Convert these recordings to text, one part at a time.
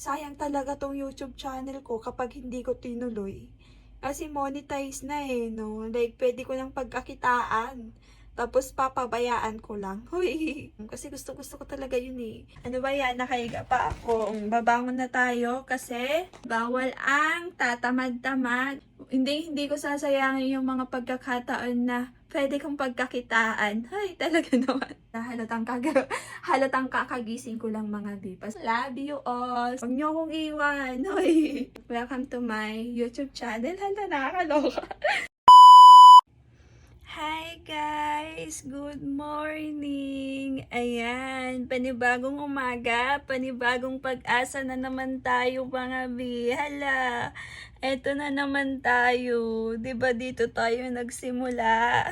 sayang talaga tong YouTube channel ko kapag hindi ko tinuloy. Kasi monetize na no? Like, pwede ko nang pagkakitaan. Tapos papabayaan ko lang. Huy! Kasi gusto ko talaga yun Ano ba yan? Nakahiga pa ako. Babangon na tayo kasi bawal ang tatamad-tamad. Hindi ko sasayangin yung mga pagkakataon na pwede kong pagkakitaan. Hay, talaga naman. Halatang kakagising ko lang mga bipas. Love you all. Huwag niyo akong iwan. Hoy. Welcome to my YouTube channel. Hala, nakakaloka. Hi guys! Good morning! Ayan, panibagong umaga, panibagong pag-asa na naman tayo mga bihala. Eto na naman tayo. Diba dito tayo nagsimula?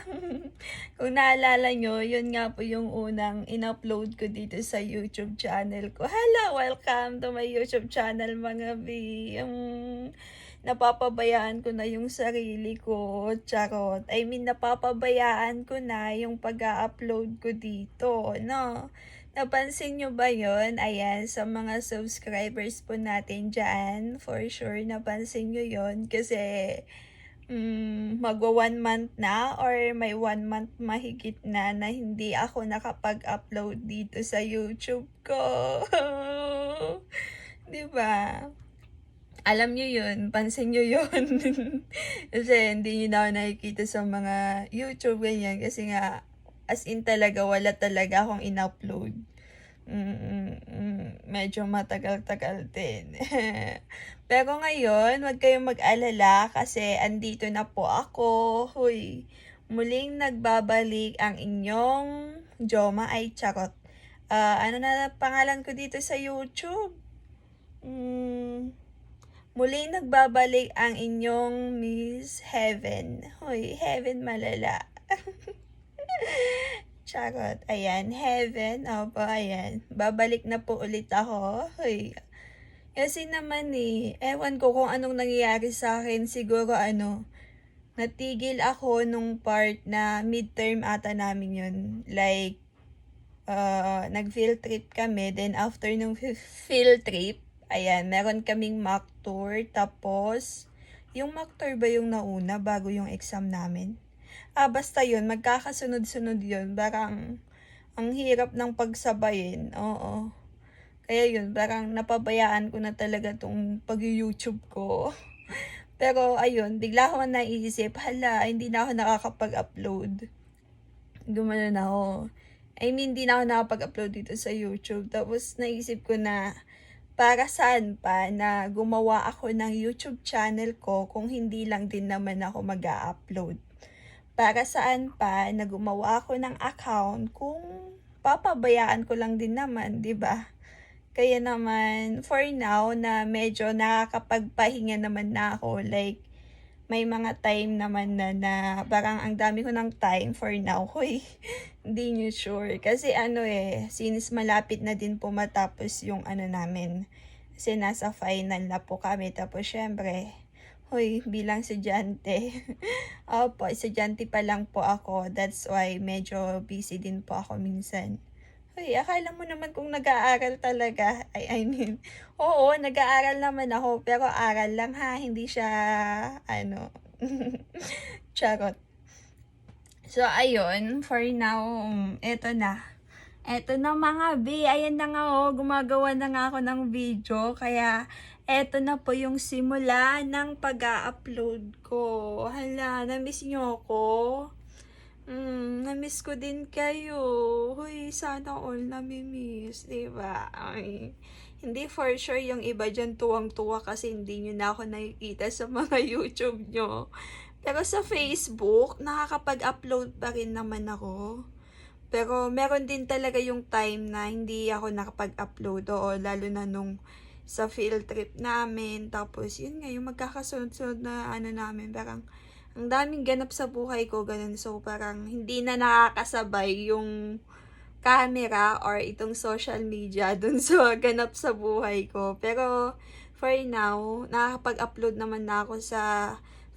Kung naalala nyo, yun nga po yung unang in-upload ko dito sa YouTube channel ko. Hala, welcome to my YouTube channel mga bi. Napapabayaan ko na yung sarili ko, charot. I mean, napapabayaan ko na yung pag-upload ko dito, no? Napansin nyo ba yon? Ayan, sa mga subscribers po natin dyan, for sure, napansin nyo yon kasi magwa 1 month na or may 1 month mahigit na hindi ako nakapag-upload dito sa YouTube ko. Diba? Alam nyo yun, pansin nyo yun. Kasi hindi nyo na ako nakikita sa mga YouTube, ganyan. Kasi nga, as in talaga, wala talaga akong in-upload. Medyo matagal-tagal din. Pero ngayon, wag kayong mag-alala kasi andito na po ako. Huy, muling nagbabalik ang inyong Joma ay charot. Ano na pangalan ko dito sa YouTube? Muling nagbabalik ang inyong Miss Heaven. Hoy, Heaven malala. Charot. Ayan, Heaven. Opo, ayan. Babalik na po ulit ako. Hoy. Kasi naman ewan ko kung anong nangyayari sa akin. Siguro natigil ako nung part na midterm ata namin yun. Like, nag-field trip kami. Then after nung field trip, ayan, meron kaming mock tour. Tapos, yung mock tour ba yung nauna bago yung exam namin? Basta yun, magkakasunod-sunod yun. Parang, ang hirap ng pagsabayin. Oo. Kaya yun, parang napabayaan ko na talaga tong pag-YouTube ko. Pero, ayun, bigla ko naisip, hala, hindi na ako nakakapag-upload. Gumanon ako. I mean, hindi na ako nakapag-upload dito sa YouTube. Tapos, naisip ko na, para saan pa na gumawa ako ng YouTube channel ko kung hindi lang din naman ako mag-a-upload? Para saan pa na gumawa ako ng account kung papabayaan ko lang din naman, 'di ba? Kaya naman for now na medyo nakakapagpahinga naman na ako, like may mga time naman na parang ang dami ko ng time for now. Hoy, hindi nyo sure. Kasi since malapit na din po matapos yung namin. Kasi nasa final na po kami. Tapos syempre, hoy, bilang estudyante. Opo, estudyante pa lang po ako. That's why medyo busy din po ako minsan. Hoy, akala mo naman kung nag-aaral talaga. I mean, oo, nag-aaral naman ako. Pero aral lang ha, hindi siya, charot. So, ayun, for now, eto na. Eto na mga B, ayan na nga gumagawa na nga ako ng video. Kaya, eto na po yung simula ng pag-upload ko. Hala, na-miss nyo ako? Na-miss ko din kayo. Huy, sana all nami-miss, diba? Ay, hindi for sure yung iba dyan tuwang-tuwa kasi hindi nyo na ako nakikita sa mga YouTube nyo. Pero sa Facebook, nakakapag-upload pa rin naman ako. Pero meron din talaga yung time na hindi ako nakapag-upload. Oo, lalo na nung sa field trip namin. Tapos, yun nga, yung magkakasunod-sunod na namin. Parang, ang daming ganap sa buhay ko, ganun. So, parang hindi na nakakasabay yung camera or itong social media dun sa ganap sa buhay ko. Pero, for now, nakakapag-upload naman na ako sa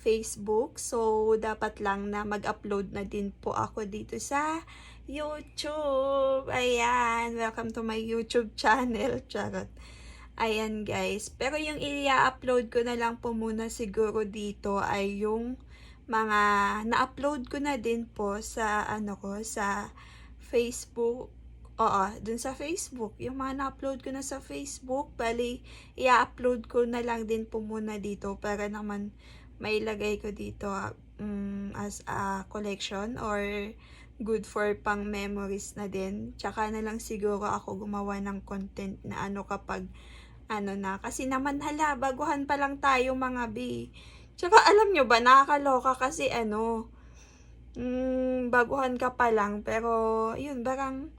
Facebook. So, dapat lang na mag-upload na din po ako dito sa YouTube. Ayan, welcome to my YouTube channel. Charot. Ayan guys. Pero yung i-upload ko na lang po muna siguro dito ay yung mga na-upload ko na din po sa sa Facebook. Oo, dun sa Facebook. Yung mga na-upload ko na sa Facebook, bali i-upload ko na lang din po muna dito para naman mailagay ko dito as a collection or good for pang memories na din. Tsaka na lang siguro ako gumawa ng content na kapag na. Kasi naman baguhan pa lang tayo mga B. Tsaka alam nyo ba, nakakaloka kasi baguhan ka pa lang. Pero, yun, barang,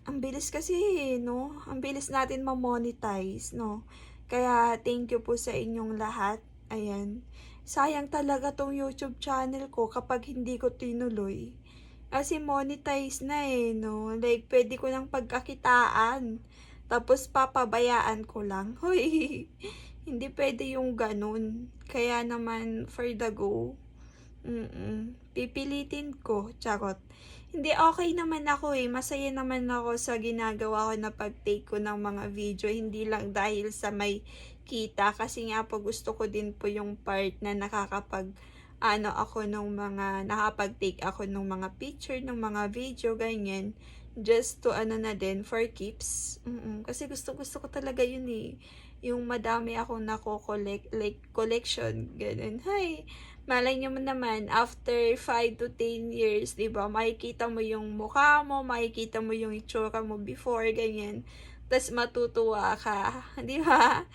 ang bilis kasi, no? Ang bilis natin ma-monetize, no? Kaya, thank you po sa inyong lahat. Ayan. Sayang talaga tong YouTube channel ko kapag hindi ko tinuloy. Kasi monetize na no? Like, pwede ko nang pagkakitaan. Tapos, papabayaan ko lang. Hoy, hindi pwede yung ganun. Kaya naman, for the go, pipilitin ko. Charot. Hindi, okay naman ako Masaya naman ako sa ginagawa ko na pag-take ko ng mga video. Hindi lang dahil sa may kita. Kasi nga po, gusto ko din po yung part na nakakapag nakapag-take ako ng mga picture, ng mga video, ganyan. Just to na din, for keeps. Kasi gusto ko talaga yun yung madami akong nako-collect, like collection, ganun. Hay, malay nyo naman, after 5 to 10 years, diba, makikita mo yung mukha mo, makikita mo yung itsura mo before, ganyan. Tapos matutuwa ka, diba?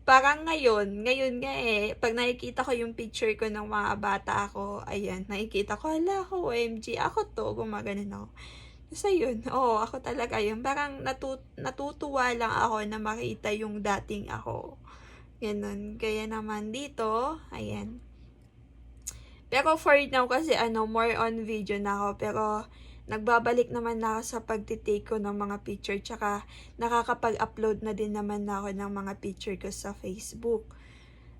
Parang ngayon nga pag nakikita ko yung picture ko ng mga bata ako, ayan, nakikita ko, hala ako, OMG, ako to, gumaganon ako. So yun, ako talaga yun. Parang natutuwa lang ako na makita yung dating ako. Ganun. Kaya naman dito, ayan. Pero for now kasi more on video na ako. Pero nagbabalik naman na ako sa pagtitake ko ng mga picture. Tsaka nakakapag-upload na din naman na ako ng mga picture ko sa Facebook.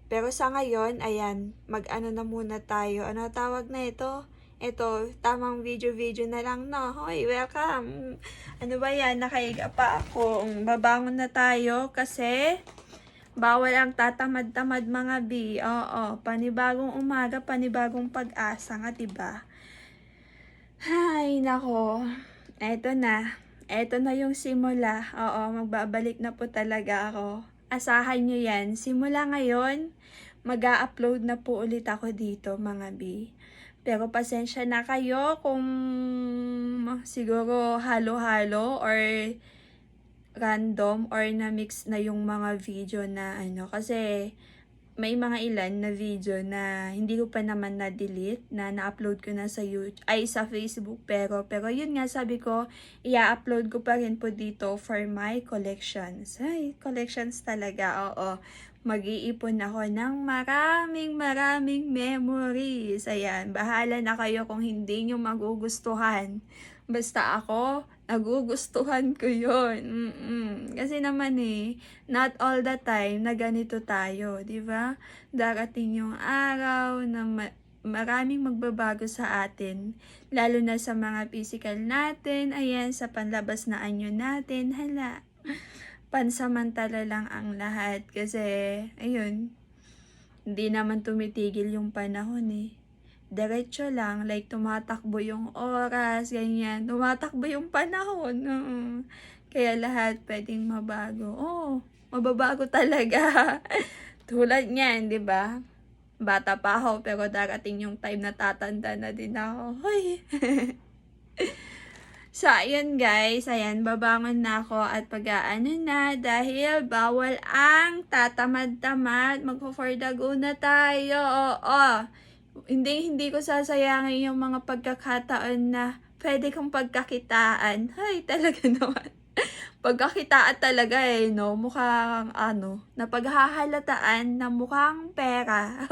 Pero sa ngayon, ayan, na muna tayo. Ano tawag na ito? Ito, tamang video na lang, no? Hoy, welcome! Ano ba yan? Nakahiga pa ako. Babangon na tayo kasi bawal ang tatamad-tamad mga B. Oo, panibagong umaga, panibagong pag-asa nga, diba? Ay, nako. Eto na. Eto na yung simula. Oo, magbabalik na po talaga ako. Asahan nyo yan. Simula ngayon, mag-a-upload na po ulit ako dito, mga B. Pero pasensya na kayo kung siguro halo-halo or random or na-mix na yung mga video na kasi may mga ilan na video na hindi ko pa naman na-delete na na-upload ko na sa YouTube, sa Facebook, pero yun nga, sabi ko i-upload ko pa rin po dito for my collections. Ay, collections talaga, oo. Mag-iipon ako ng maraming memories. Ayan, bahala na kayo kung hindi nyo magugustuhan. Basta ako, nagugustuhan ko yun. Kasi naman not all the time na ganito tayo, di ba? Darating yung araw na maraming magbabago sa atin. Lalo na sa mga physical natin, ayan, sa panlabas na anyo natin, hala. Pansamantala lang ang lahat kasi, ayun, hindi naman tumitigil yung panahon Diretso lang, like tumatakbo yung oras, ganyan. Tumatakbo yung panahon. Kaya lahat pwedeng mabago. Mababago talaga. Tulad niyan, di ba? Bata pa ako, pero darating yung time na tatanda na din ako. Hoy! So, ayun guys, ayan, babangon na ako at pag-aano na dahil bawal ang tatamad-tamad. Magpo-for the go na tayo. Hindi ko sasayangin yung mga pagkakataon na pwede kong pagkakitaan. Hay, talaga naman. Pagkakitaan talaga no? Mukhang napaghahalataan na mukhang pera.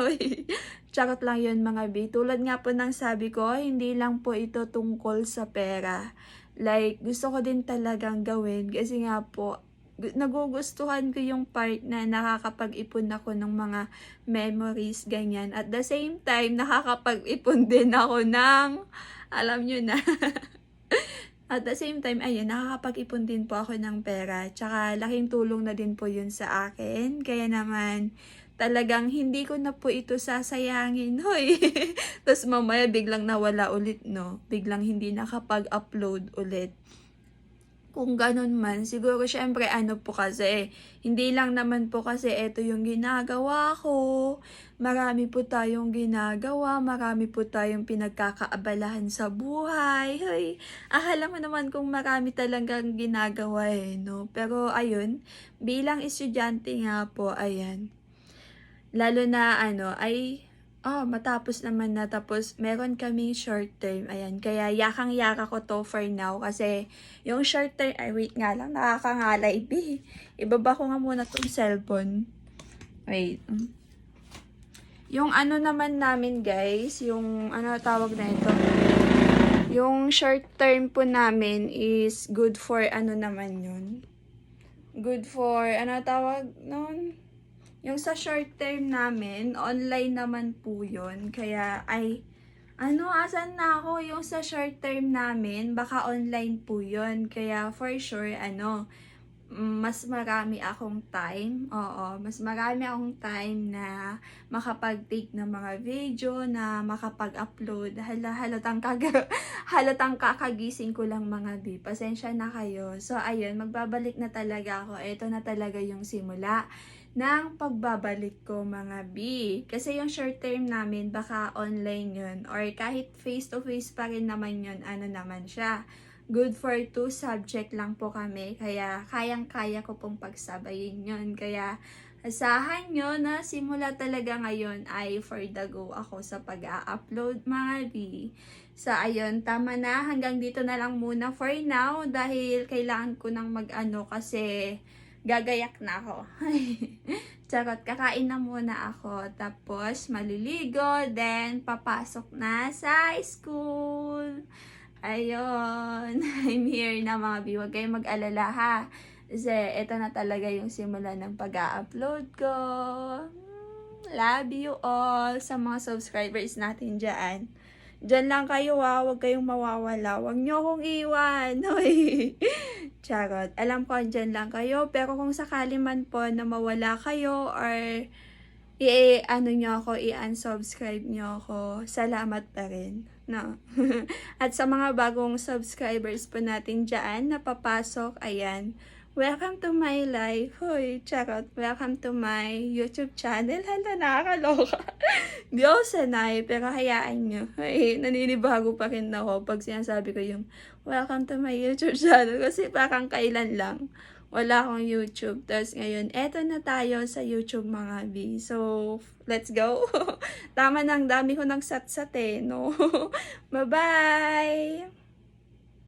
Charot lang yun mga B. Tulad nga po ng sabi ko, hindi lang po ito tungkol sa pera. Like, gusto ko din talagang gawin. Kasi nga po, nagugustuhan ko yung part na nakakapag-ipon ako ng mga memories, ganyan. At the same time, nakakapag-ipon din ako ng, alam nyo na, At the same time, ayun, nakakapag-ipon din po ako ng pera. Tsaka laking tulong na din po yun sa akin. Kaya naman, talagang hindi ko na po ito sasayangin. Hoy! Tapos mamaya biglang nawala ulit, no? Biglang hindi nakapag-upload ulit. Kung ganun man, siguro syempre ano po kasi, hindi lang naman po kasi ito yung ginagawa ko. Marami po tayong ginagawa, marami po tayong pinagkakaabalahan sa buhay. Hoy, akala mo naman kung marami talagang ginagawa no? Pero ayun, bilang estudyante nga po, ayan. Lalo na matapos naman na tapos meron kaming short term. Ayan, kaya yakang-yaka ko to for now kasi yung short term, wait nga lang, nakakangalay, B. Ibaba ko nga muna tong cellphone. Wait. Yung ano naman namin guys, yung ano tawag na ito. Yung short term po namin is good for ano naman yun. Good for, ano tawag nun? Yung sa short term namin, online naman po yun. Kaya, asan na ako? Yung sa short term namin, baka online po yun. Kaya, for sure, mas marami akong time. Oo, mas marami akong time na makapag-take ng mga video, na makapag-upload. Halatang kakagising ko lang mga bi. Pasensya na kayo. So, ayun, magbabalik na talaga ako. Ito na talaga yung simula ng pagbabalik ko mga B. Kasi yung short term namin, baka online yun. Or kahit face-to-face pa rin naman yun, ano naman siya. Good for 2 subject lang po kami. Kaya kayang-kaya ko pong pagsabayin yun. Kaya asahan nyo na simula talaga ngayon ay for the go ako sa pag-a-upload mga B. So ayun, tama na. Hanggang dito na lang muna for now. Dahil kailangan ko nang mag-ano kasi gagayak na ako. Charot, kakain na muna ako. Tapos, maliligo. Then, papasok na sa school. Ayun. I'm here na mga bi. Huwag kayong mag-alala ha. Kasi, ito na talaga yung simula ng pag-a-upload ko. Love you all sa mga subscribers natin dyan. Diyan lang kayo huwag kayong mawawala. Huwag nyo akong iwan. Charot. Alam ko andyan lang kayo, pero kung sakali man po na mawala kayo or i-unsubscribe nyo ako, salamat pa rin. No? At sa mga bagong subscribers po natin dyan na papasok, ayan, welcome to my life. Hoy, charot. Welcome to my YouTube channel. Hala, nakakaloka. Di ako sanay, pero hayaan nyo. Hoy, naninibago pa rin ako pag sinasabi ko yung welcome to my YouTube channel. Kasi parang kailan lang wala akong YouTube. Tapos ngayon, eto na tayo sa YouTube mga B. So, let's go. Tama nang dami ko nang sat-sat no? Bye-bye!